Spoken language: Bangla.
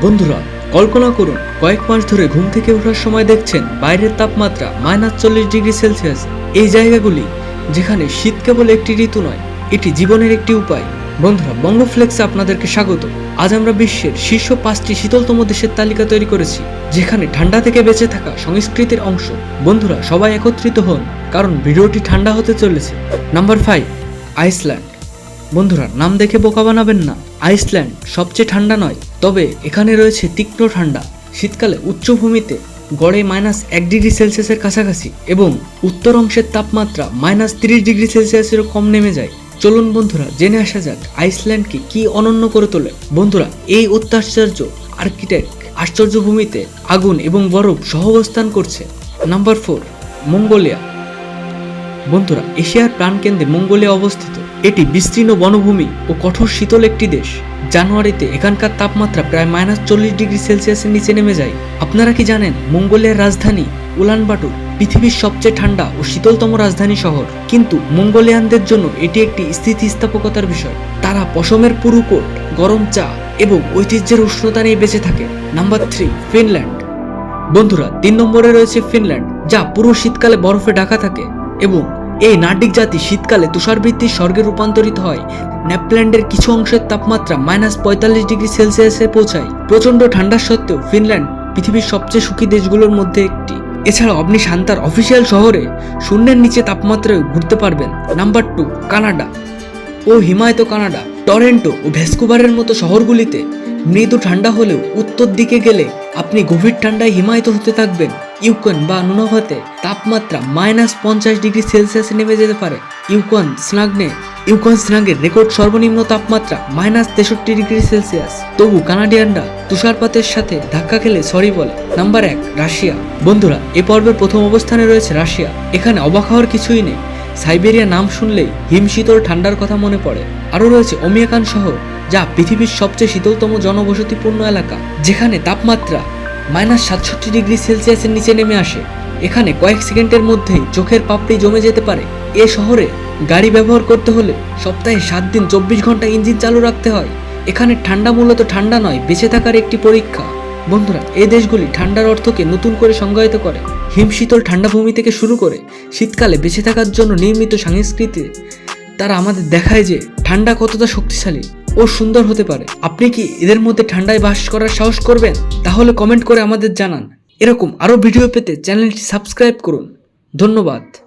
বন্ধুরা, কল্পনা করুন কয়েক মাস ধরে ঘুম থেকে ওঠার সময় দেখছেন বাইরের তাপমাত্রা -40°C। এই জায়গাগুলি যেখানে শীত কেবল একটি ঋতু নয়, এটি জীবনের একটি উপায়। বন্ধুরা, বঙ্গফ্লেক্সে আপনাদেরকে স্বাগত। আজ আমরা বিশ্বের শীর্ষ 5টি শীতলতম দেশের তালিকা তৈরি করেছি, যেখানে ঠান্ডা থেকে বেঁচে থাকা সংস্কৃতির অংশ। বন্ধুরা, সবাই একত্রিত হন, কারণ ভিডিওটি ঠান্ডা হতে চলেছে। Number 5, Iceland. বন্ধুরা, নাম দেখে বোকা বানাবেন না। আইসল্যান্ড সবচেয়ে ঠান্ডা নয়, তবে এখানে রয়েছে তীক্ষ্ণ ঠান্ডা। শীতকালে উচ্চভূমিতে গড়ে -1°C কাছাকাছি এবং উত্তর অংশের তাপমাত্রা -30°C কম নেমে যায়। চলুন বন্ধুরা, জেনে আসা যাক আইসল্যান্ডকে কি অনন্য করে তোলে। বন্ধুরা, এই অত্যাশ্চর্য আর্কিটেক্ট আশ্চর্য ভূমিতে আগুন এবং বরফ সহাবস্থান করছে। Number 4, Mongolia. বন্ধুরা, এশিয়ার প্রাণকেন্দ্রে মঙ্গোলিয়া অবস্থিত। এটি বিস্তীর্ণ বনভূমি ও কঠোর শীতল একটি দেশ। জানুয়ারিতে এখানকার তাপমাত্রা প্রায় -40°C নিচে নেমে যায়। আপনারা কি জানেন মঙ্গোলিয়ার রাজধানী উলানবাটর পৃথিবীর সবচেয়ে ঠান্ডা ও শীতলতম রাজধানী শহর? কিন্তু মঙ্গোলিয়ানদের জন্য এটি একটি স্থিতিস্থাপকতার বিষয়। তারা পশমের পুরু কোট, গরম চা এবং ঐতিহ্যের উষ্ণতা নিয়ে বেঁচে থাকে। Number 3, Finland. বন্ধুরা, 3 নম্বরে রয়েছে ফিনল্যান্ড, যা পুরো শীতকালে বরফে ঢাকা থাকে এবং এই নার্ডিক জাতি শীতকালে তুষারবৃষ্টির স্বর্গে রূপান্তরিত হয়। নেপাল্যান্ডের কিছু অংশের তাপমাত্রা -45°C পৌঁছায়। প্রচন্ড ঠান্ডা সত্ত্বেও ফিনল্যান্ড পৃথিবীর সবচেয়ে সুখী দেশগুলোর মধ্যে একটি। এছাড়াও আপনি শান্তার অফিসিয়াল শহরে শূন্যের নিচে তাপমাত্রায় ঘুরতে পারবেন। নাম্বার 2, কানাডা ও হিমায়িত কানাডা। টরেন্টো ও ভ্যাঙ্কুভারের মতো শহরগুলিতে মৃদু ঠান্ডা হলেও উত্তর দিকে গেলে আপনি গভীর ঠান্ডায় হিমায়িত হতে থাকবেন। ইউকন বা নুনাভাতে তাপমাত্রা -50°C নেমে যেতে পারে। ইউকন স্নাগের রেকর্ড সর্বনিম্ন তাপমাত্রা -63°C। তবু কানাডিয়ানরা তুষারপাতের সাথে ধাক্কা খেলে সরি বলে। Number 1, Russia. বন্ধুরা, এ পর্বের প্রথম অবস্থানে রয়েছে রাশিয়া। এখানে অবাক হওয়ার কিছুই নেই। সাইবেরিয়া নাম শুনলেই হিমশীতল ঠান্ডার কথা মনে পড়ে। আরও রয়েছে ওমিয়াকান শহর, যা পৃথিবীর সবচেয়ে শীতলতম জনবসতিপূর্ণ এলাকা, যেখানে তাপমাত্রা -67°C নিচে নেমে আসে। এখানে কয়েক সেকেন্ডের মধ্যেই চোখের পাপড়ি জমে যেতে পারে। এ শহরে গাড়ি ব্যবহার করতে হলে সপ্তাহে 7 দিন 24 ঘন্টা ইঞ্জিন চালু রাখতে হয়। এখানে ঠান্ডা মূলত ঠান্ডা নয়, বেঁচে থাকার একটি পরীক্ষা। বন্ধুরা, এই দেশগুলি ঠান্ডার অর্থকে নতুন করে সংজ্ঞায়িত করে। হিমশীতল ঠান্ডা ভূমি থেকে শুরু করে শীতকালে বেঁচে থাকার জন্য নির্মিত সংস্কৃতি, তারা আমাদের দেখায় যে ঠান্ডা কতটা শক্তিশালী ও সুন্দর হতে পারে। আপনি কি এদের মধ্যে ঠান্ডায় বাস করার সাহস করবেন? তাহলে কমেন্ট করে আমাদের জানান। এরকম আরও ভিডিও পেতে চ্যানেলটি সাবস্ক্রাইব করুন। ধন্যবাদ।